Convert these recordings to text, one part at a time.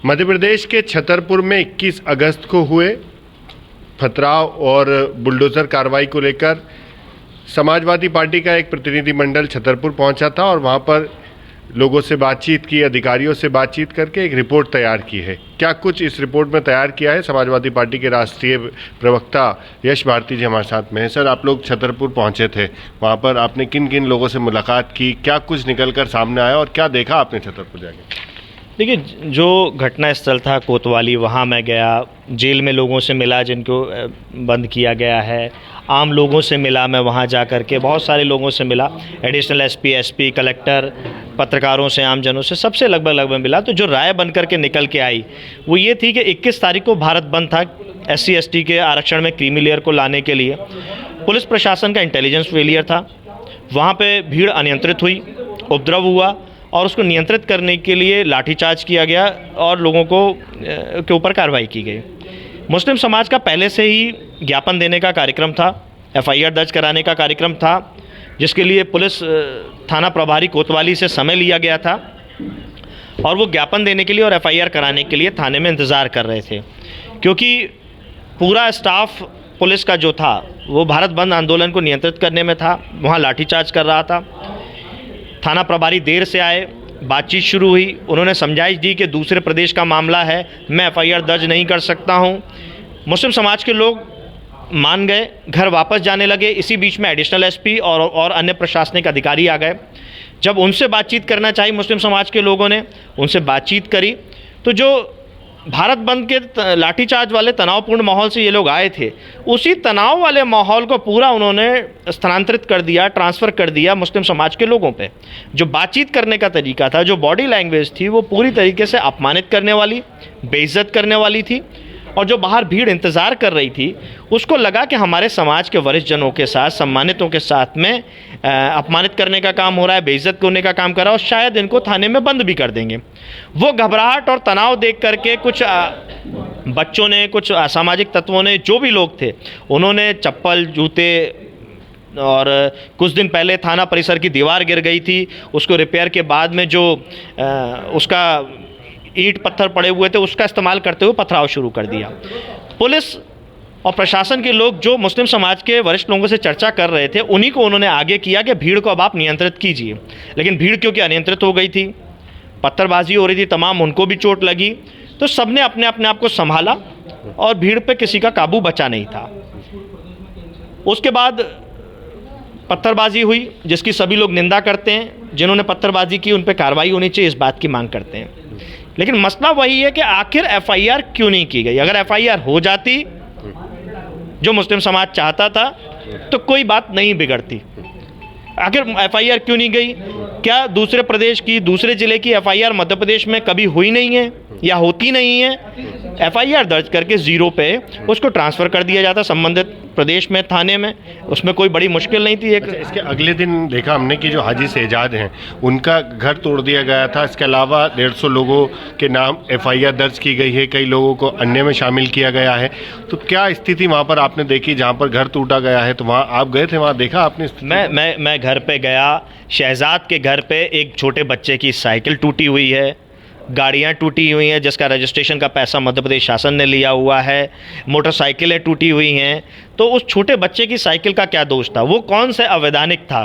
मध्य प्रदेश के छतरपुर में 21 अगस्त को हुए पथराव और बुलडोजर कार्रवाई को लेकर समाजवादी पार्टी का एक प्रतिनिधिमंडल छतरपुर पहुंचा था और वहां पर लोगों से बातचीत की, अधिकारियों से बातचीत करके एक रिपोर्ट तैयार की है। क्या कुछ इस रिपोर्ट में तैयार किया है, समाजवादी पार्टी के राष्ट्रीय प्रवक्ता यश भारती जी हमारे साथ में हैं। सर, आप लोग छतरपुर पहुंचे थे, वहां पर आपने किन किन लोगों से मुलाकात की, क्या कुछ निकल कर सामने आया और क्या देखा आपने छतरपुर जाके? देखिए, जो घटना स्थल था कोतवाली, वहाँ मैं गया, जेल में लोगों से मिला जिनको बंद किया गया है, आम लोगों से मिला मैं वहाँ जा कर के, बहुत सारे लोगों से मिला, एडिशनल एसपी, कलेक्टर, पत्रकारों से, आमजनों से, सबसे लगभग मिला। तो जो राय बन कर के निकल के आई वो ये थी कि 21 तारीख को भारत बंद था SC/ST के आरक्षण में क्रीमी लेयर को लाने के लिए। पुलिस प्रशासन का इंटेलिजेंस फेलियर था, वहाँ पे भीड़ अनियंत्रित हुई, उपद्रव हुआ और उसको नियंत्रित करने के लिए लाठीचार्ज किया गया और लोगों के ऊपर कार्रवाई की गई। मुस्लिम समाज का पहले से ही ज्ञापन देने का कार्यक्रम था, FIR दर्ज कराने का कार्यक्रम था, जिसके लिए पुलिस थाना प्रभारी कोतवाली से समय लिया गया था और वो ज्ञापन देने के लिए और FIR कराने के लिए थाने में इंतज़ार कर रहे थे, क्योंकि पूरा स्टाफ पुलिस का जो था वो भारत बंद आंदोलन को नियंत्रित करने में था, वहाँ लाठीचार्ज कर रहा था। थाना प्रभारी देर से आए, बातचीत शुरू हुई, उन्होंने समझाइश दी कि दूसरे प्रदेश का मामला है, मैं FIR दर्ज नहीं कर सकता हूं। मुस्लिम समाज के लोग मान गए, घर वापस जाने लगे। इसी बीच में एडिशनल SP और अन्य प्रशासनिक अधिकारी आ गए। जब उनसे बातचीत करना चाहिए मुस्लिम समाज के लोगों ने उनसे बातचीत करी, तो जो भारत बंद के लाठीचार्ज वाले तनावपूर्ण माहौल से ये लोग आए थे, उसी तनाव वाले माहौल को पूरा उन्होंने स्थानांतरित कर दिया, ट्रांसफ़र कर दिया मुस्लिम समाज के लोगों पे। जो बातचीत करने का तरीका था, जो बॉडी लैंग्वेज थी, वो पूरी तरीके से अपमानित करने वाली, बेइज्जत करने वाली थी। और जो बाहर भीड़ इंतज़ार कर रही थी, उसको लगा कि हमारे समाज के वरिष्ठ जनों के साथ, सम्मानितों के साथ में अपमानित करने का काम हो रहा है, बेइज्जत करने का काम कर रहा है और शायद इनको थाने में बंद भी कर देंगे। वो घबराहट और तनाव देख करके कुछ बच्चों ने, कुछ असामाजिक तत्वों ने, जो भी लोग थे, उन्होंने चप्पल, जूते, और कुछ दिन पहले थाना परिसर की दीवार गिर गई थी, उसको रिपेयर के बाद में जो उसका ईंट पत्थर पड़े हुए थे, उसका इस्तेमाल करते हुए पथराव शुरू कर दिया। पुलिस और प्रशासन के लोग जो मुस्लिम समाज के वरिष्ठ लोगों से चर्चा कर रहे थे, उन्हीं को उन्होंने आगे किया कि भीड़ को अब आप नियंत्रित कीजिए। लेकिन भीड़ क्योंकि अनियंत्रित हो गई थी, पत्थरबाजी हो रही थी, तमाम उनको भी चोट लगी, तो सबने अपने आप को संभाला और भीड़ पे किसी का काबू बचा नहीं था। उसके बाद पत्थरबाजी हुई, जिसकी सभी लोग निंदा करते हैं। जिन्होंने पत्थरबाजी की उन पर कार्रवाई होनी चाहिए, इस बात की मांग करते हैं। लेकिन मसला वही है कि आखिर FIR क्यों नहीं की गई? अगर FIR हो जाती, जो मुस्लिम समाज चाहता था, तो कोई बात नहीं बिगड़ती। आखिर FIR क्यों नहीं गई? क्या दूसरे प्रदेश की, दूसरे ज़िले की FIR मध्य प्रदेश में कभी हुई नहीं है या होती नहीं है? FIR दर्ज करके 0 पे उसको ट्रांसफ़र कर दिया जाता संबंधित प्रदेश में, थाने में, उसमें कोई बड़ी मुश्किल नहीं थी। अच्छा, इसके अगले दिन देखा हमने कि जो हाजी शहजाद हैं, उनका घर तोड़ दिया गया था। इसके अलावा 150 लोगों के नाम FIR दर्ज की गई है, कई लोगों को अन्य में शामिल किया गया है। तो क्या स्थिति वहाँ पर आपने देखी, जहाँ पर घर टूटा गया है? तो वहाँ आप गए थे, वहाँ देखा आपने? मैं घर पे गया। शहजाद के घर पे एक छोटे बच्चे की साइकिल टूटी हुई है, गाड़ियाँ टूटी हुई हैं जिसका रजिस्ट्रेशन का पैसा मध्य प्रदेश शासन ने लिया हुआ है, मोटरसाइकिलें टूटी हुई हैं। तो उस छोटे बच्चे की साइकिल का क्या दोष था? वो कौन से अवैधानिक था?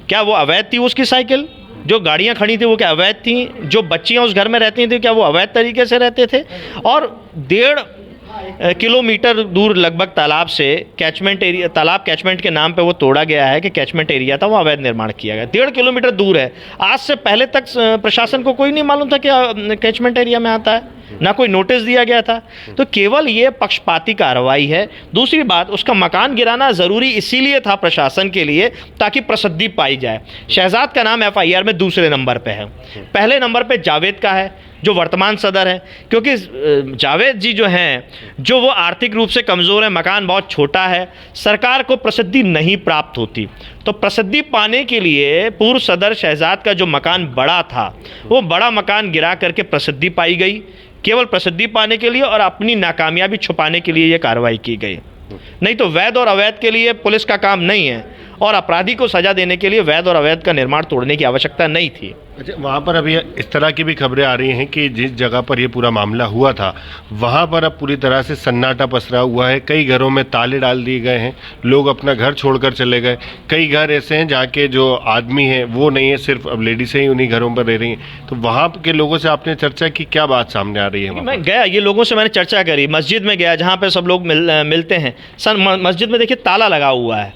क्या वो अवैध थी उसकी साइकिल? जो गाड़ियाँ खड़ी थी वो क्या अवैध थी? जो बच्चियाँ उस घर में रहती थी क्या वो अवैध तरीके से रहते थे? और 1.5 किलोमीटर दूर लगभग तालाब से कैचमेंट एरिया, तालाब कैचमेंट के नाम पे वो तोड़ा गया है कि कैचमेंट एरिया था, वो अवैध निर्माण किया गया। 1.5 किलोमीटर दूर है। आज से पहले तक प्रशासन को कोई नहीं मालूम था कि कैचमेंट एरिया में आता है, ना कोई नोटिस दिया गया था। तो केवल ये पक्षपाती कार्रवाई है। दूसरी बात, उसका मकान गिराना ज़रूरी इसीलिए था प्रशासन के लिए ताकि प्रसिद्धि पाई जाए। शहजाद का नाम FIR में दूसरे नंबर पे है, पहले नंबर पे जावेद का है जो वर्तमान सदर है, क्योंकि जावेद जी जो हैं, जो वो आर्थिक रूप से कमज़ोर है, मकान बहुत छोटा है, सरकार को प्रसिद्धि नहीं प्राप्त होती। तो प्रसिद्धि पाने के लिए पूर्व सदर शहजाद का जो मकान बड़ा था, वो बड़ा मकान गिरा करके प्रसिद्धि पाई गई, केवल प्रसिद्धि पाने के लिए और अपनी नाकामयाबी छुपाने के लिए ये कार्रवाई की गई। नहीं तो वैध और अवैध के लिए पुलिस का काम नहीं है। और अपराधी को सजा देने के लिए वैध और अवैध का निर्माण तोड़ने की आवश्यकता नहीं थी। अच्छा, वहाँ पर अभी इस तरह की भी खबरें आ रही हैं कि जिस जगह पर ये पूरा मामला हुआ था वहाँ पर अब पूरी तरह से सन्नाटा पसरा हुआ है। कई घरों में ताले डाल दिए गए हैं, लोग अपना घर छोड़कर चले गए। कई घर ऐसे हैं जहाँ के जो आदमी हैं वो नहीं है, सिर्फ अब लेडीज़ ही उन्हीं घरों पर रह रही हैं। तो वहाँ के लोगों से आपने चर्चा की, क्या बात सामने आ रही है? मैं गया, ये लोगों से मैंने चर्चा करी, मस्जिद में गया जहाँ पे सब लोग मिलते हैं। मस्जिद में देखिए ताला लगा हुआ है।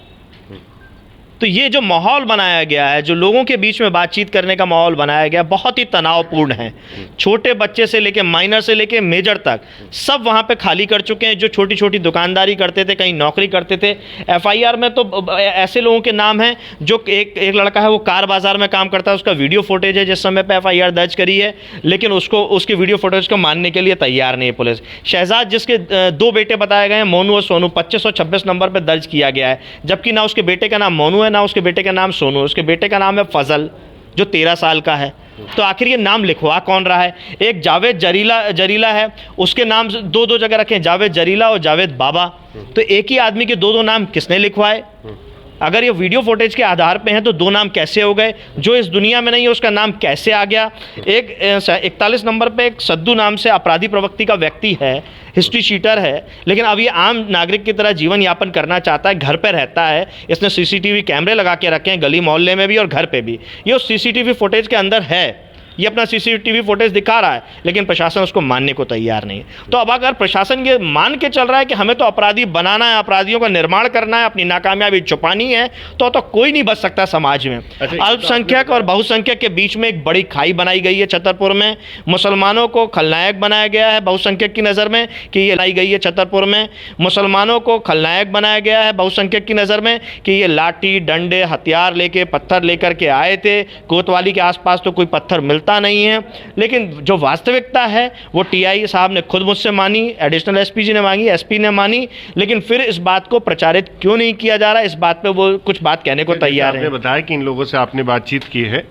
तो ये जो माहौल बनाया गया है, जो लोगों के बीच में बातचीत करने का माहौल बनाया गया, बहुत ही तनावपूर्ण है। छोटे बच्चे से लेके माइनर से लेके मेजर तक सब वहाँ पे खाली कर चुके हैं। जो छोटी छोटी दुकानदारी करते थे, कहीं नौकरी करते थे। एफआईआर में तो ऐसे लोगों के नाम हैं, जो एक लड़का है वो कार बाजार में काम करता है, उसका वीडियो फुटेज है जिस समय पर एफआईआर दर्ज करी है, लेकिन उसके वीडियो फुटेज को मानने के लिए तैयार नहीं है पुलिस। शहजाद, जिसके 2 बेटे बताए गए हैं, मोनू और सोनू, 2526 नंबर पर दर्ज किया गया है, जबकि ना उसके बेटे का नाम मोनू है ना उसके बेटे का नाम सोनू। उसके बेटे का नाम है फजल, जो 13 साल का है। तो आखिर ये नाम लिखवा कौन रहा है? एक जावेद जरीला है, उसके नाम 2 जगह रखे हैं, जावेद जरीला और जावेद बाबा। तो एक ही आदमी के 2 नाम किसने लिखवाए? अगर ये वीडियो फुटेज के आधार पे हैं तो 2 नाम कैसे हो गए? जो इस दुनिया में नहीं है उसका नाम कैसे आ गया? 41 नंबर पे एक सद्दू नाम से अपराधी प्रवृत्ति का व्यक्ति है, हिस्ट्री शीटर है, लेकिन अब ये आम नागरिक की तरह जीवन यापन करना चाहता है, घर पे रहता है। इसने सीसीटीवी कैमरे लगा के रखे हैं गली मोहल्ले में भी और घर पे भी। ये उस सीसीटीवी फुटेज के अंदर है, ये अपना सीसीटीवी फुटेज दिखा रहा है, लेकिन प्रशासन उसको मानने को तैयार नहीं है। तो अब अगर प्रशासन ये मान के चल रहा है कि हमें तो अपराधी बनाना है, अपराधियों का निर्माण करना है, अपनी नाकामयाबी छुपानी है, तो कोई नहीं बच सकता समाज में। अल्पसंख्यक और बहुसंख्यक के बीच में एक बड़ी खाई बनाई गई है छतरपुर में। मुसलमानों को खलनायक बनाया गया है बहुसंख्यक की नज़र में कि ये लाई गई है छतरपुर में। मुसलमानों को खलनायक बनाया गया है बहुसंख्यक की नज़र में कि ये लाठी डंडे हथियार लेके पत्थर लेकर के आए थे। कोतवाली के आसपास तो कोई पत्थर मिलता नहीं है, लेकिन जो वास्तविकता है वो टीआई साहब ने खुद मुझसे मानी, एडिशनल एसपी जी ने मांगी, एसपी ने मानी, लेकिन फिर इस बात को प्रचारित क्यों नहीं किया जा रहा? इस बात पे वो कुछ बात कहने को तैयार है। आपने बताया कि इन लोगों से आपने बातचीत की है,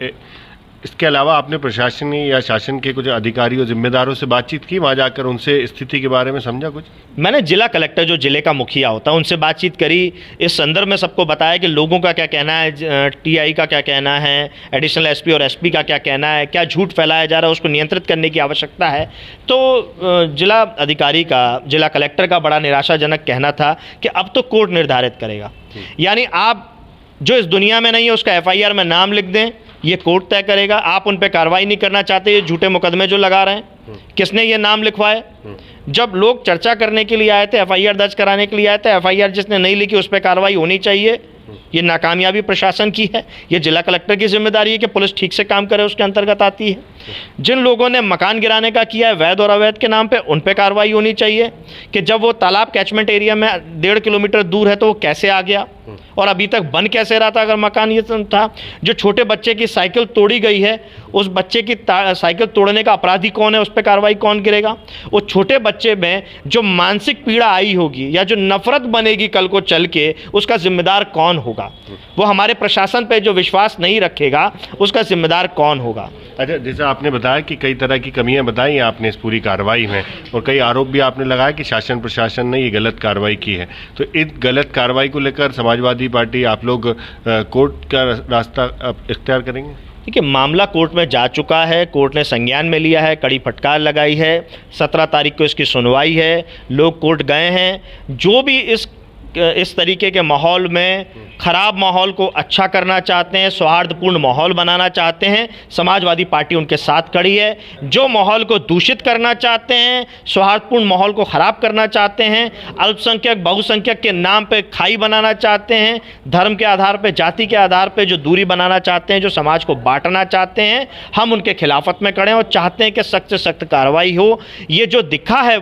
इसके अलावा आपने प्रशासन या शासन के कुछ अधिकारियों जिम्मेदारों से बातचीत की? वहाँ जाकर उनसे स्थिति के बारे में समझा कुछ? मैंने जिला कलेक्टर, जो जिले का मुखिया होता है, उनसे बातचीत करी। इस संदर्भ में सबको बताया कि लोगों का क्या कहना है, टीआई का क्या कहना है, एडिशनल एसपी और एसपी का क्या कहना है, क्या झूठ फैलाया जा रहा है, उसको नियंत्रित करने की आवश्यकता है। तो जिला अधिकारी का, जिला कलेक्टर का बड़ा निराशाजनक कहना था कि अब तो कोर्ट निर्धारित करेगा। यानी आप जो इस दुनिया में नहीं है उसका एफआईआर में नाम लिख दें, ये कोर्ट तय करेगा। आप उन पे कार्रवाई नहीं करना चाहते, ये झूठे मुकदमे जो लगा रहे हैं, किसने ये नाम लिखवाए? जब लोग चर्चा करने के लिए आए थे, एफआईआर दर्ज कराने के लिए आए थे, एफआईआर जिसने नहीं लिखी उस पर कार्रवाई होनी चाहिए। ये नाकामयाबी प्रशासन की है, ये जिला कलेक्टर की जिम्मेदारी है कि पुलिस ठीक से काम करे, उसके अंतर्गत आती है। जिन लोगों ने मकान गिराने का किया है वैध और अवैध के नाम पे, उन पे कार्रवाई होनी चाहिए कि जब वो तालाब कैचमेंट एरिया में 1.5 किलोमीटर दूर है तो वो कैसे आ गया और अभी तक बन कैसे रहा था अगर मकान ये था। जो छोटे बच्चे की साइकिल तोड़ी गई है, उस बच्चे की साइकिल तोड़ने का अपराधी कौन है, उस पर कार्रवाई कौन करेगा? वो छोटे बच्चे में जो मानसिक पीड़ा आई होगी या जो नफरत बनेगी कल को चल के, उसका जिम्मेदार कौन होगा? वो हमारे प्रशासन पे जो विश्वास नहीं रखेगा उसका जिम्मेदार कौन होगा? अच्छा, जैसे आपने बताया कि कई तरह की कमियां बताई हैं आपने इस पूरी कार्रवाई में, और कई आरोप भी आपने लगाया कि शासन प्रशासन ने ये गलत कार्रवाई की है। तो इस गलत कार्रवाई को लेकर समाजवादी पार्टी, आप लोग कोर्ट का रास्ता इख्तियार करेंगे? देखिए, मामला कोर्ट में जा चुका है, कोर्ट ने संज्ञान में लिया है, कड़ी फटकार लगाई है। 17 तारीख को इसकी सुनवाई है, लोग कोर्ट गए हैं। जो भी इस तरीके के माहौल में ख़राब माहौल को अच्छा करना चाहते हैं, सौहार्दपूर्ण माहौल बनाना चाहते हैं, समाजवादी पार्टी उनके साथ खड़ी है। जो माहौल को दूषित करना चाहते हैं, सौहार्दपूर्ण माहौल को ख़राब करना चाहते हैं, अल्पसंख्यक बहुसंख्यक के नाम पे खाई बनाना चाहते हैं, धर्म के आधार पे, जाति के आधार पे जो दूरी बनाना चाहते हैं, जो समाज को बांटना चाहते हैं, हम उनके खिलाफत में खड़े हैं और चाहते हैं कि सख्त से सख्त कार्रवाई हो। ये जो दिखा है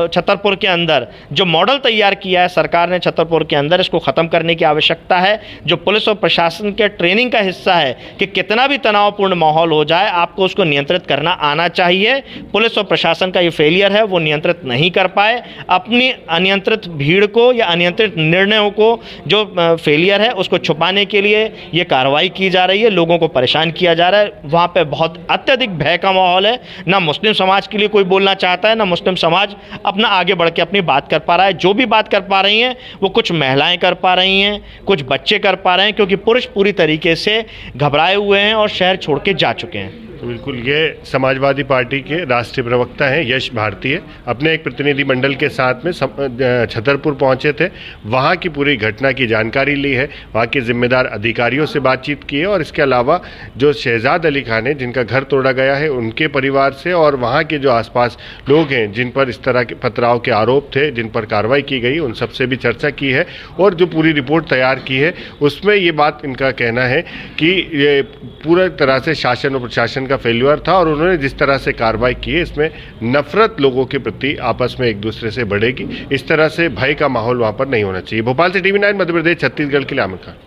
छतरपुर के अंदर, जो मॉडल तैयार किया है सरकार ने छतरपुर के अंदर, इसको ख़त्म करने की आवश्यकता है। जो पुलिस और प्रशासन के ट्रेनिंग का हिस्सा है कि कितना भी तनावपूर्ण माहौल हो जाए आपको उसको नियंत्रित करना आना चाहिए। पुलिस और प्रशासन का ये फेलियर है, वो नियंत्रित नहीं कर पाए। अपनी अनियंत्रित भीड़ को या अनियंत्रित निर्णयों को, जो फेलियर है, उसको छुपाने के लिए ये कार्रवाई की जा रही है, लोगों को परेशान किया जा रहा है। वहाँ पे बहुत अत्यधिक भय का माहौल है। ना मुस्लिम समाज के लिए कोई बोलना चाहता है, ना मुस्लिम समाज अपना आगे बढ़ के अपनी बात कर पा रहा है। जो भी बात कर पा रही हैं वो वो कुछ महिलाएं कर पा रही हैं, कुछ बच्चे कर पा रहे हैं, क्योंकि पुरुष पूरी तरीके से घबराए हुए हैं और शहर छोड़ के जा चुके हैं। तो बिल्कुल ये समाजवादी पार्टी के राष्ट्रीय प्रवक्ता हैं यश भारतीय, अपने एक प्रतिनिधिमंडल के साथ में छतरपुर पहुंचे थे, वहां की पूरी घटना की जानकारी ली है, वहां के जिम्मेदार अधिकारियों से बातचीत की है और इसके अलावा जो शहजाद अली खान है जिनका घर तोड़ा गया है उनके परिवार से और वहां के जो आसपास लोग हैं जिन पर इस तरह के पथराव के आरोप थे, जिन पर कार्रवाई की गई, उन सबसे भी चर्चा की है और जो पूरी रिपोर्ट तैयार की है उसमें ये बात इनका कहना है कि ये पूरी तरह से शासन और प्रशासन का फेल्यूर था और उन्होंने जिस तरह से कार्रवाई की है इसमें नफरत लोगों के प्रति आपस में एक दूसरे से बढ़ेगी, इस तरह से भय का माहौल वहां पर नहीं होना चाहिए। भोपाल से TV9 मध्य प्रदेश छत्तीसगढ़ के लिए आमिर खान।